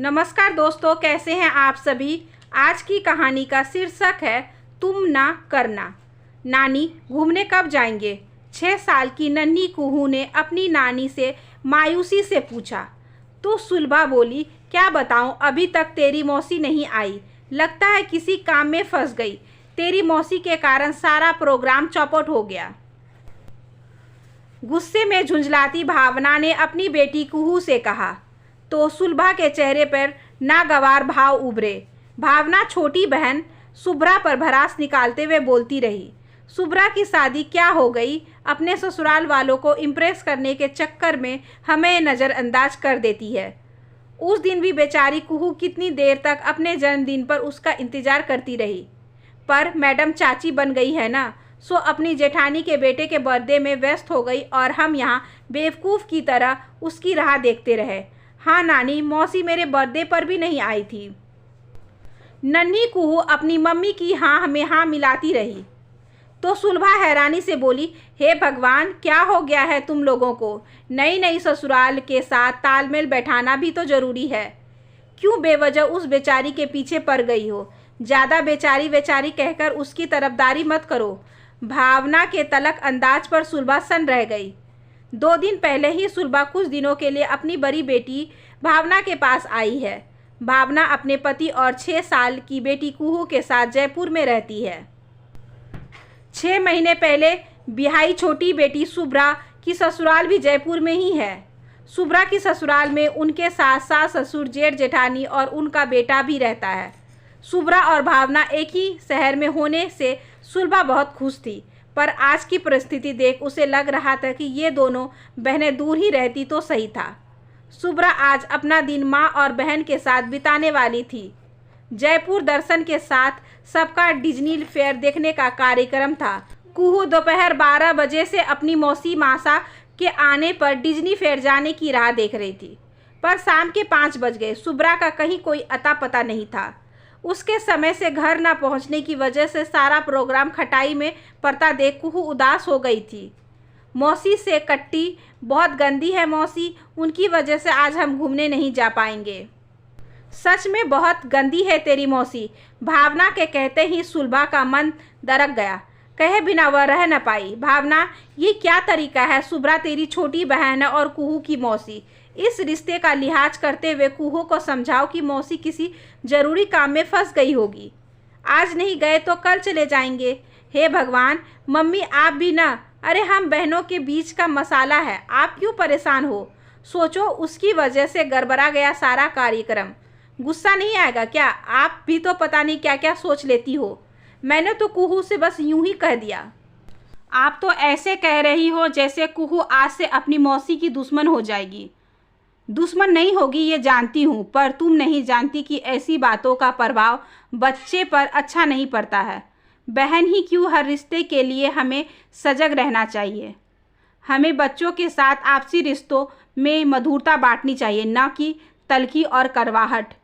नमस्कार दोस्तों, कैसे हैं आप सभी। आज की कहानी का शीर्षक है तुम ना करना। नानी घूमने कब जाएंगे। 6 साल की नन्ही कुहू ने अपनी नानी से मायूसी से पूछा। तो सुलभा बोली, क्या बताऊं, अभी तक तेरी मौसी नहीं आई। लगता है किसी काम में फंस गई। तेरी मौसी के कारण सारा प्रोग्राम चौपट हो गया। गुस्से में झुंझलाती भावना ने अपनी बेटी कुहू से कहा। तो सुलभा के चेहरे पर नागवार भाव उभरे। भावना छोटी बहन सुभ्रा पर भड़ास निकालते हुए बोलती रही। सुभ्रा की शादी क्या हो गई, अपने ससुराल वालों को इम्प्रेस करने के चक्कर में हमें नज़रअंदाज कर देती है। उस दिन भी बेचारी कुहू कितनी देर तक अपने जन्मदिन पर उसका इंतज़ार करती रही। पर मैडम चाची बन गई है ना, सो अपनी जेठानी के बेटे के बर्थडे में व्यस्त हो गई और हम यहाँ बेवकूफ़ की तरह उसकी राह देखते रहे। हाँ नानी, मौसी मेरे बर्थडे पर भी नहीं आई थी। नन्ही कुहू अपनी मम्मी की हाँ में हाँ मिलाती रही। तो सुलभा हैरानी से बोली, हे भगवान, क्या हो गया है तुम लोगों को। नई नई ससुराल के साथ तालमेल बैठाना भी तो ज़रूरी है। क्यों बेवजह उस बेचारी के पीछे पड़ गई हो। ज़्यादा बेचारी बेचारी कहकर उसकी तरफदारी मत करो। भावना के तलक अंदाज पर सुलभा सन रह गई। 2 दिन पहले ही सुलभा कुछ दिनों के लिए अपनी बड़ी बेटी भावना के पास आई है। भावना अपने पति और 6 साल की बेटी कुहू के साथ जयपुर में रहती है। 6 महीने पहले बिहाई छोटी बेटी सुभ्रा की ससुराल भी जयपुर में ही है। सुभ्रा की ससुराल में उनके साथ सास ससुर जेठ जेठानी और उनका बेटा भी रहता है। सुभ्रा और भावना एक ही शहर में होने से सुलभा बहुत खुश थी, पर आज की परिस्थिति देख उसे लग रहा था कि ये दोनों बहनें दूर ही रहती तो सही था। सुभ्रा आज अपना दिन माँ और बहन के साथ बिताने वाली थी। जयपुर दर्शन के साथ सबका डिज्नी फेयर देखने का कार्यक्रम था। कुहू दोपहर 12 बजे से अपनी मौसी मासा के आने पर डिज्नी फेयर जाने की राह देख रही थी, पर शाम के 5 बज गए। सुभ्रा का कहीं कोई अता पता नहीं था। उसके समय से घर न पहुंचने की वजह से सारा प्रोग्राम खटाई में पड़ता देख कुहू उदास हो गई थी। मौसी से कट्टी बहुत गंदी है मौसी, उनकी वजह से आज हम घूमने नहीं जा पाएंगे। सच में बहुत गंदी है तेरी मौसी। भावना के कहते ही सुलभा का मन दरक गया। कहे बिना वह रह न पाई। भावना, ये क्या तरीका है। सुभ्रा तेरी छोटी बहन है और कुहू की मौसी। इस रिश्ते का लिहाज करते हुए कुहू को समझाओ कि मौसी किसी ज़रूरी काम में फंस गई होगी। आज नहीं गए तो कल चले जाएंगे। हे भगवान, मम्मी आप भी ना। अरे हम बहनों के बीच का मसाला है, आप क्यों परेशान हो। सोचो उसकी वजह से गड़बड़ा गया सारा कार्यक्रम। गुस्सा नहीं आएगा क्या। आप भी तो पता नहीं क्या क्या सोच लेती हो। मैंने तो कुहू से बस यूं ही कह दिया। आप तो ऐसे कह रही हो जैसे कुहू आज से अपनी मौसी की दुश्मन हो जाएगी। दुश्मन नहीं होगी ये जानती हूँ, पर तुम नहीं जानती कि ऐसी बातों का प्रभाव बच्चे पर अच्छा नहीं पड़ता है। बहन ही क्यों, हर रिश्ते के लिए हमें सजग रहना चाहिए। हमें बच्चों के साथ आपसी रिश्तों में मधुरता बांटनी चाहिए, न कि तल्खी और करवाहट।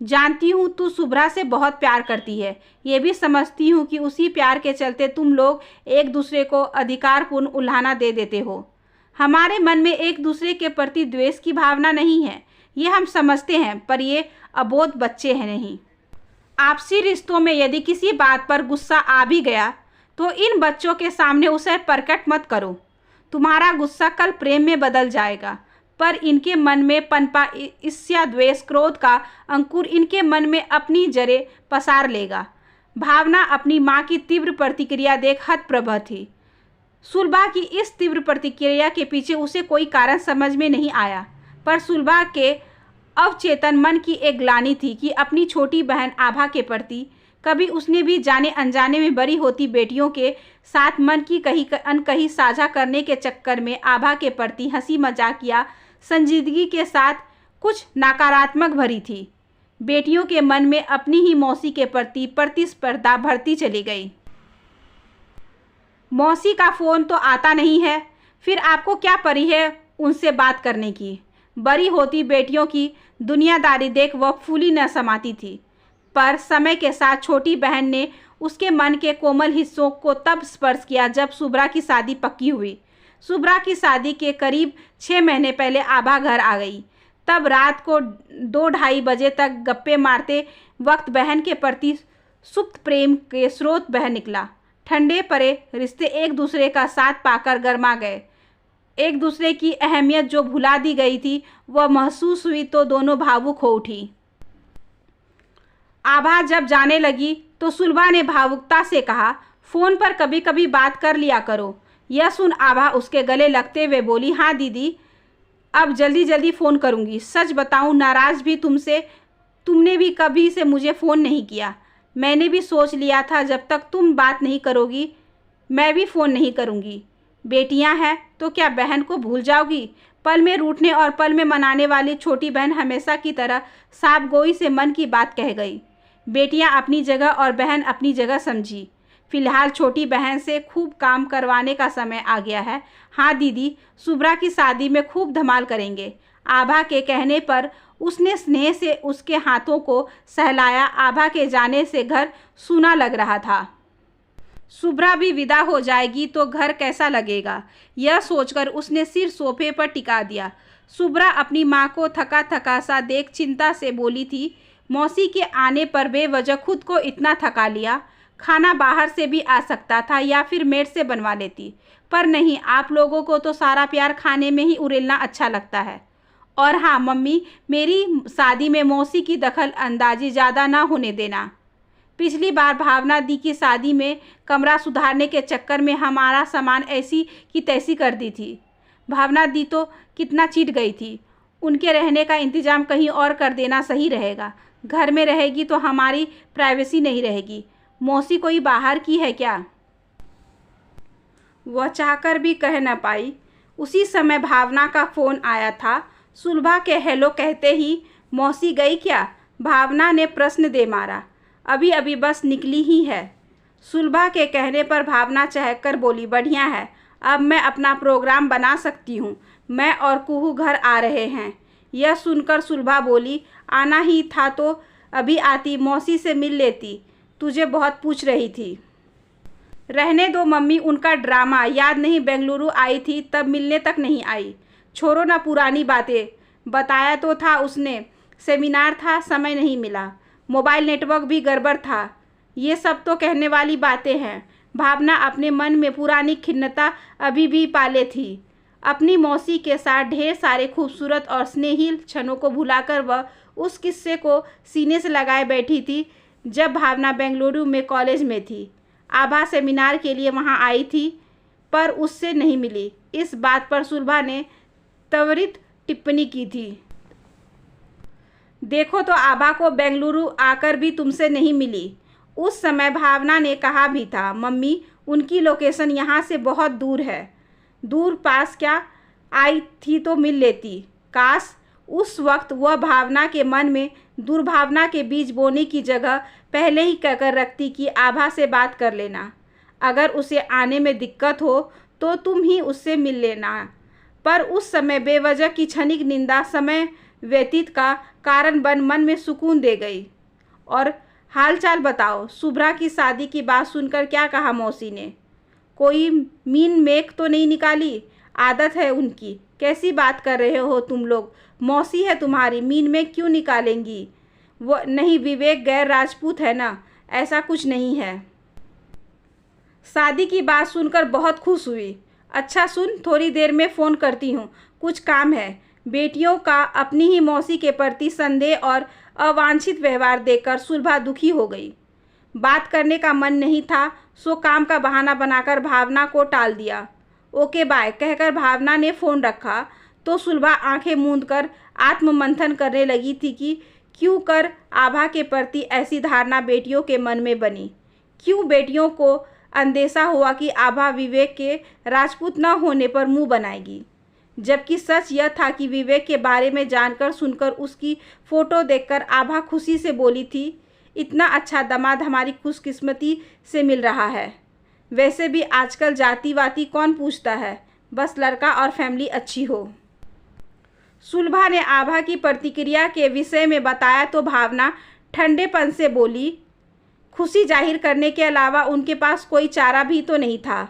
जानती हूँ तू सुभ्रा से बहुत प्यार करती है। ये भी समझती हूँ कि उसी प्यार के चलते तुम लोग एक दूसरे को अधिकारपूर्ण उल्हाना दे देते हो। हमारे मन में एक दूसरे के प्रति द्वेष की भावना नहीं है, ये हम समझते हैं, पर ये अबोध बच्चे हैं नहीं। आपसी रिश्तों में यदि किसी बात पर गुस्सा आ भी गया तो इन बच्चों के सामने उसे प्रकट मत करो। तुम्हारा गुस्सा कल प्रेम में बदल जाएगा, पर इनके मन में पनपा ईर्ष्या द्वेष क्रोध का अंकुर इनके मन में अपनी जड़ें पसार लेगा। भावना अपनी माँ की तीव्र प्रतिक्रिया देख हतप्रभ थी। सुलभा की इस तीव्र प्रतिक्रिया के पीछे उसे कोई कारण समझ में नहीं आया, पर सुलभा के अवचेतन मन की एक ग्लानि थी कि अपनी छोटी बहन आभा के प्रति कभी उसने भी जाने अनजाने में बड़ी होती बेटियों के साथ मन की कही अनकही साझा करने के चक्कर में आभा के प्रति हंसी मजाक या संजीदगी के साथ कुछ नकारात्मक भरी थी। बेटियों के मन में अपनी ही मौसी के प्रति प्रतिस्पर्धा बढ़ती चली गई। मौसी का फ़ोन तो आता नहीं है, फिर आपको क्या पड़ी है उनसे बात करने की। बड़ी होती बेटियों की दुनियादारी देख वह फूली न समाती थी, पर समय के साथ छोटी बहन ने उसके मन के कोमल हिस्सों को तब स्पर्श किया जब सुभ्रा की शादी पक्की हुई। सुभ्रा की शादी के करीब 6 महीने पहले आभा घर आ गई। तब रात को 2-2:30 बजे तक गप्पे मारते वक्त बहन के प्रति सुप्त प्रेम के स्रोत बह निकला। ठंडे पड़े रिश्ते एक दूसरे का साथ पाकर गर्मा गए। एक दूसरे की अहमियत जो भुला दी गई थी वह महसूस हुई तो दोनों भावुक हो उठी। आभा जब जाने लगी तो सुलभा ने भावुकता से कहा, फ़ोन पर कभी कभी बात कर लिया करो। यह सुन आभा उसके गले लगते हुए बोली, हाँ दीदी, अब जल्दी जल्दी फ़ोन करूँगी। सच बताऊँ, नाराज़ भी तुमने भी कभी से मुझे फ़ोन नहीं किया। मैंने भी सोच लिया था जब तक तुम बात नहीं करोगी मैं भी फ़ोन नहीं करूँगी। बेटियां हैं तो क्या बहन को भूल जाओगी? पल में रूठने और पल में मनाने वाली छोटी बहन हमेशा की तरह साफ गोई से मन की बात कह गई। बेटियां अपनी जगह और बहन अपनी जगह समझी। फिलहाल छोटी बहन से खूब काम करवाने का समय आ गया है। हाँ दीदी, शुभ्रा की शादी में खूब धमाल करेंगे। आभा के कहने पर उसने स्नेह से उसके हाथों को सहलाया। आभा के जाने से घर सूना लग रहा था। शुभ्रा भी विदा हो जाएगी तो घर कैसा लगेगा, यह सोचकर उसने सिर सोफे पर टिका दिया। शुभ्रा अपनी माँ को थका थका सा देख चिंता से बोली थी, मौसी के आने पर बेवजह खुद को इतना थका लिया। खाना बाहर से भी आ सकता था या फिर मेड से बनवा लेती, पर नहीं, आप लोगों को तो सारा प्यार खाने में ही उड़ेलना अच्छा लगता है। और हाँ मम्मी, मेरी शादी में मौसी की दखल अंदाजी ज़्यादा ना होने देना। पिछली बार भावना दी की शादी में कमरा सुधारने के चक्कर में हमारा सामान ऐसी की तैसी कर दी थी। भावना दी तो कितना चीट गई थी। उनके रहने का इंतज़ाम कहीं और कर देना सही रहेगा। घर में रहेगी तो हमारी प्राइवेसी नहीं रहेगी। मौसी कोई बाहर की है क्या? वह चाहकर भी कह न पाई। उसी समय भावना का फ़ोन आया था। सुलभा के हेलो कहते ही, मौसी गई क्या? भावना ने प्रश्न दे मारा। अभी अभी बस निकली ही है। सुलभा के कहने पर भावना चहककर बोली, बढ़िया है, अब मैं अपना प्रोग्राम बना सकती हूँ। मैं और कुहू घर आ रहे हैं। यह सुनकर सुलभा बोली, आना ही था तो अभी आती, मौसी से मिल लेती, तुझे बहुत पूछ रही थी। रहने दो मम्मी, उनका ड्रामा याद नहीं, बेंगलुरु आई थी तब मिलने तक नहीं आई। छोड़ो ना पुरानी बातें, बताया तो था उसने, सेमिनार था, समय नहीं मिला, मोबाइल नेटवर्क भी गड़बड़ था। ये सब तो कहने वाली बातें हैं। भावना अपने मन में पुरानी खिन्नता अभी भी पाले थी। अपनी मौसी के साथ ढेर सारे खूबसूरत और स्नेही क्षणों को भुलाकर वह उस किस्से को सीने से लगाए बैठी थी जब भावना बेंगलुरु में कॉलेज में थी। आभा सेमिनार के लिए वहां आई थी पर उससे नहीं मिली। इस बात पर सुलभा ने त्वरित टिप्पणी की थी, देखो तो आभा को बेंगलुरु आकर भी तुमसे नहीं मिली। उस समय भावना ने कहा भी था, मम्मी उनकी लोकेशन यहाँ से बहुत दूर है। दूर पास क्या, आई थी तो मिल लेती। काश उस वक्त वह भावना के मन में दुर्भावना के बीज बोने की जगह पहले ही कहकर रखती कि आभा से बात कर लेना। अगर उसे आने में दिक्कत हो तो तुम ही उससे मिल लेना। पर उस समय बेवजह की क्षणिक निंदा समय व्यतीत का कारण बन मन में सुकून दे गई। और हालचाल बताओ, शुभ्रा की शादी की बात सुनकर क्या कहा मौसी ने? कोई मीन मेक तो नहीं निकाली? आदत है उनकी। कैसी बात कर रहे हो तुम लोग? मौसी है तुम्हारी, मीन मेक क्यों निकालेंगी? वो नहीं, विवेक गैर राजपूत है ना, ऐसा कुछ नहीं है। शादी की बात सुनकर बहुत खुश हुई। अच्छा सुन, थोड़ी देर में फ़ोन करती हूँ, कुछ काम है। बेटियों का अपनी ही मौसी के प्रति संदेह और अवांछित व्यवहार देखकर सुलभा दुखी हो गई। बात करने का मन नहीं था, सो काम का बहाना बनाकर भावना को टाल दिया। ओके बाय कहकर भावना ने फ़ोन रखा तो सुलभा आंखें मूंदकर आत्ममंथन करने लगी थी कि क्यों कर आभा के प्रति ऐसी धारणा बेटियों के मन में बनी। क्यों बेटियों को अंदेशा हुआ कि आभा विवेक के राजपूत न होने पर मुंह बनाएगी, जबकि सच यह था कि विवेक के बारे में जानकर सुनकर उसकी फ़ोटो देखकर आभा खुशी से बोली थी, इतना अच्छा दामाद हमारी खुशकिस्मती से मिल रहा है। वैसे भी आजकल जाति वाती कौन पूछता है, बस लड़का और फैमिली अच्छी हो। सुलभा ने आभा की प्रतिक्रिया के विषय में बताया तो भावना ठंडेपन से बोली, खुशी जाहिर करने के अलावा उनके पास कोई चारा भी तो नहीं था।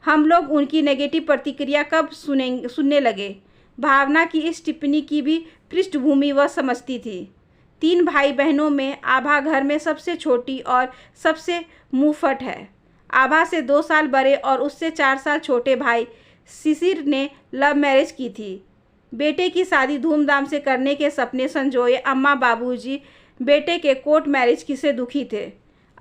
हम लोग उनकी नेगेटिव प्रतिक्रिया कब सुनने लगे? भावना की इस टिप्पणी की भी पृष्ठभूमि वह समझती थी। 3 भाई बहनों में आभा घर में सबसे छोटी और सबसे मुंहफट है। आभा से 2 साल बड़े और उससे 4 साल छोटे भाई शिशिर ने लव मैरिज की थी। बेटे की शादी धूमधाम से करने के सपने संजोए अम्मा बाबूजी बेटे के कोर्ट मैरिज की से दुखी थे।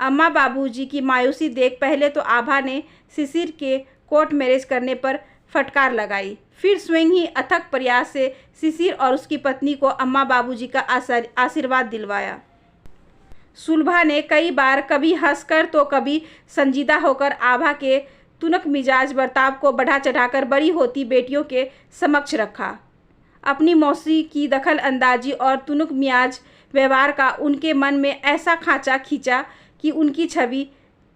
अम्मा बाबूजी की मायूसी देख पहले तो आभा ने शिशिर के कोर्ट मैरिज करने पर फटकार लगाई, फिर स्वयं ही अथक प्रयास से शिशिर और उसकी पत्नी को अम्मा बाबूजी का आशीर्वाद दिलवाया। सुलभा ने कई बार कभी हंसकर तो कभी संजीदा होकर आभा के तुनक मिजाज बर्ताव को बढ़ा चढ़ाकर बड़ी होती बेटियों के समक्ष रखा। अपनी मौसी की दखल अंदाजी और तुनक मियाज व्यवहार का उनके मन में ऐसा खांचा खींचा कि उनकी छवि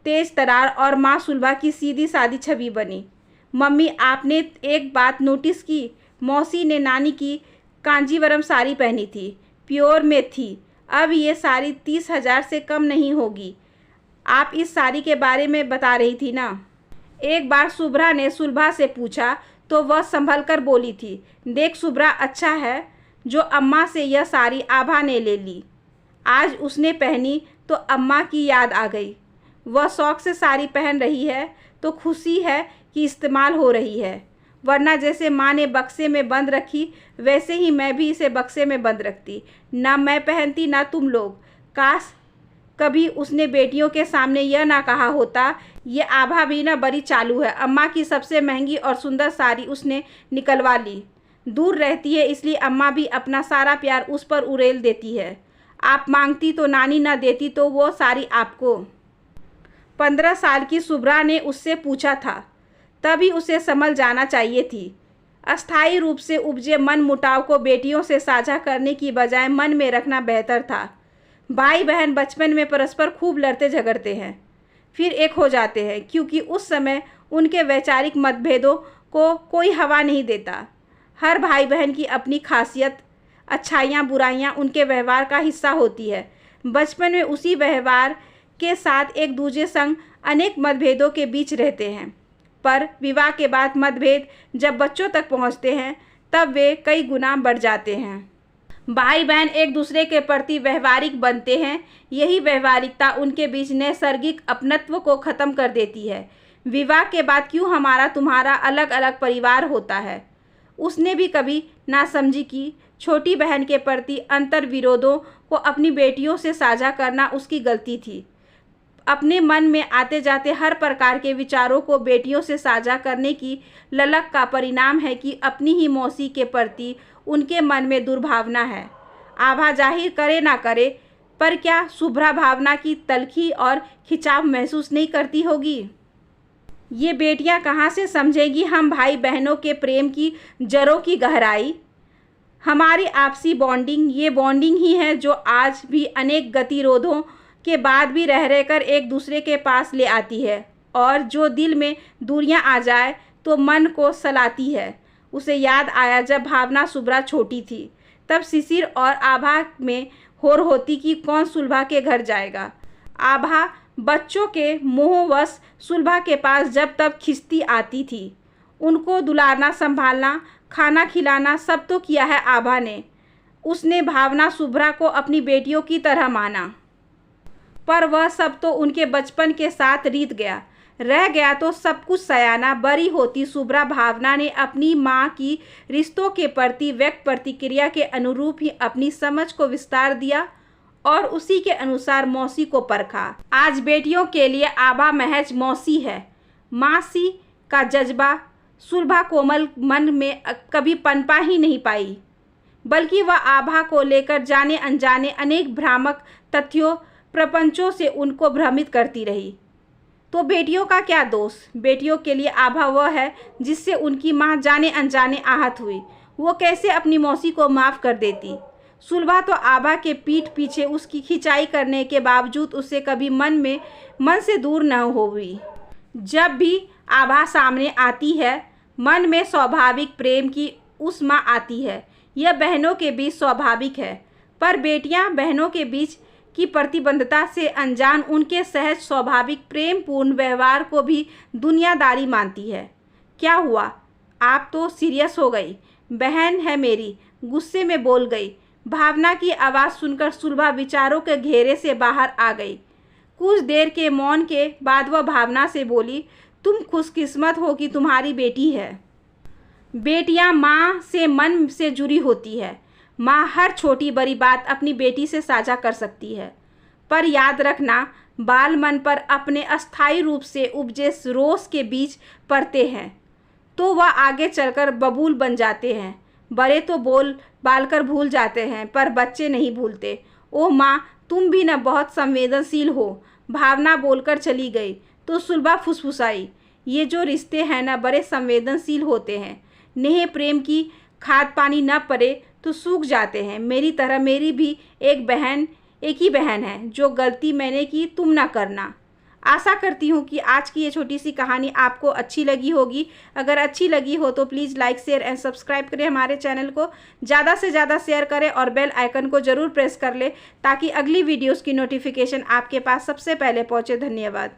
तेज तरार और माँ सुलभा की सीधी सादी छवि बनी। मम्मी, आपने एक बात नोटिस की? मौसी ने नानी की कांजीवरम साड़ी पहनी थी, प्योर में थी। अब ये साड़ी 30,000 से कम नहीं होगी। आप इस साड़ी के बारे में बता रही थी ना? एक बार सुभ्रा ने सुलभा से पूछा तो वह संभल कर बोली थी, देख सुभ्रा, अच्छा है जो अम्मा से यह साड़ी आभा ने ले ली। आज उसने पहनी तो अम्मा की याद आ गई। वह शौक से साड़ी पहन रही है तो खुशी है कि इस्तेमाल हो रही है, वरना जैसे माँ ने बक्से में बंद रखी वैसे ही मैं भी इसे बक्से में बंद रखती। ना मैं पहनती ना तुम लोग। काश कभी उसने बेटियों के सामने यह ना कहा होता, ये आभा भी ना बड़ी चालू है। अम्मा की सबसे महंगी और सुंदर साड़ी उसने निकलवा ली। दूर रहती है इसलिए अम्मा भी अपना सारा प्यार उस पर उड़ेल देती है। आप मांगती तो नानी ना देती तो वो साड़ी आपको। 15 साल की सुभ्रा ने उससे पूछा था, तभी उसे समझ जाना चाहिए थी। अस्थायी रूप से उपजे मन मुटाव को बेटियों से साझा करने की बजाय मन में रखना बेहतर था। भाई बहन बचपन में परस्पर खूब लड़ते झगड़ते हैं, फिर एक हो जाते हैं, क्योंकि उस समय उनके वैचारिक मतभेदों को कोई हवा नहीं देता। हर भाई बहन की अपनी खासियत, अच्छाइयाँ बुराइयाँ उनके व्यवहार का हिस्सा होती है। बचपन में उसी व्यवहार के साथ एक दूसरे संग अनेक मतभेदों के बीच रहते हैं, पर विवाह के बाद मतभेद जब बच्चों तक पहुंचते हैं तब वे कई गुना बढ़ जाते हैं। भाई बहन एक दूसरे के प्रति व्यवहारिक बनते हैं। यही व्यवहारिकता उनके बीच नैसर्गिक अपनत्व को ख़त्म कर देती है। विवाह के बाद क्यों हमारा तुम्हारा अलग अलग परिवार होता है? उसने भी कभी नासमझी की। छोटी बहन के प्रति अंतर विरोधों को अपनी बेटियों से साझा करना उसकी गलती थी। अपने मन में आते जाते हर प्रकार के विचारों को बेटियों से साझा करने की ललक का परिणाम है कि अपनी ही मौसी के प्रति उनके मन में दुर्भावना है। आभा जाहिर करे ना करे, पर क्या शुभ्रा भावना की तलखी और खिंचाव महसूस नहीं करती होगी? ये बेटियां कहाँ से समझेगी हम भाई बहनों के प्रेम की जड़ों की गहराई? हमारी आपसी बॉन्डिंग ये बॉन्डिंग ही है जो आज भी अनेक गतिरोधों के बाद भी रह रहकर एक दूसरे के पास ले आती है, और जो दिल में दूरियां आ जाए तो मन को सलाती है। उसे याद आया जब भावना शुभ्रा छोटी थी, तब शिशिर और आभा में होर होती कि कौन सुलभा के घर जाएगा। आभा बच्चों के मोहवश सुलभा के पास जब तब खिंचती आती थी। उनको दुलारना, संभालना, खाना खिलाना सब तो किया है आभा ने। उसने भावना शुभ्रा को अपनी बेटियों की तरह माना, पर वह सब तो उनके बचपन के साथ रीत गया। रह गया तो सब कुछ सयाना। बड़ी होती शुभ्रा भावना ने अपनी माँ की रिश्तों के प्रति व्यक्त प्रतिक्रिया के अनुरूप ही अपनी समझ को विस्तार दिया और उसी के अनुसार मौसी को परखा। आज बेटियों के लिए आभा महज मौसी है। मासी का जज्बा सुलभा कोमल मन में कभी पनपा ही नहीं पाई, बल्कि वह आभा को लेकर जाने अनजाने अनेक भ्रामक तथ्यों प्रपंचों से उनको भ्रमित करती रही। तो बेटियों का क्या दोष? बेटियों के लिए आभा वह है जिससे उनकी माँ जाने अनजाने आहत हुई। वो कैसे अपनी मौसी को माफ़ कर देती? सुलभा तो आभा के पीठ पीछे उसकी खिंचाई करने के बावजूद उससे कभी मन से दूर न हुई। जब भी आभा सामने आती है मन में स्वाभाविक प्रेम की उष्मा आती है। यह बहनों के बीच स्वाभाविक है, पर बेटियां बहनों के बीच की प्रतिबद्धता से अनजान उनके सहज स्वाभाविक प्रेम पूर्ण व्यवहार को भी दुनियादारी मानती है। क्या हुआ? आप तो सीरियस हो गई। बहन है मेरी, गुस्से में बोल गई। भावना की आवाज़ सुनकर सुलभा विचारों के घेरे से बाहर आ गई। कुछ देर के मौन के बाद वह भावना से बोली, तुम खुशकिस्मत हो कि तुम्हारी बेटी है। बेटियां माँ से मन से जुड़ी होती है। माँ हर छोटी बड़ी बात अपनी बेटी से साझा कर सकती है, पर याद रखना, बाल मन पर अपने अस्थायी रूप से उपजे रोष के बीज पड़ते हैं तो वह आगे चलकर बबूल बन जाते हैं। बड़े तो बोल बालकर भूल जाते हैं, पर बच्चे नहीं भूलते। ओह माँ, तुम भी न बहुत संवेदनशील हो। भावना बोलकर चली गई तो सुलभा फुसफुसाई, ये जो रिश्ते हैं ना, बड़े संवेदनशील होते हैं। नेह प्रेम की खाद पानी न पड़े तो सूख जाते हैं। मेरी तरह मेरी भी एक ही बहन है। जो गलती मैंने की तुम ना करना। आशा करती हूँ कि आज की ये छोटी सी कहानी आपको अच्छी लगी होगी। अगर अच्छी लगी हो तो please like share and subscribe करें हमारे चैनल को। ज़्यादा से ज़्यादा शेयर करें और बेल आइकन को ज़रूर प्रेस कर लें ताकि अगली वीडियोज़ की नोटिफिकेशन आपके पास सबसे पहले पहुँचे। धन्यवाद।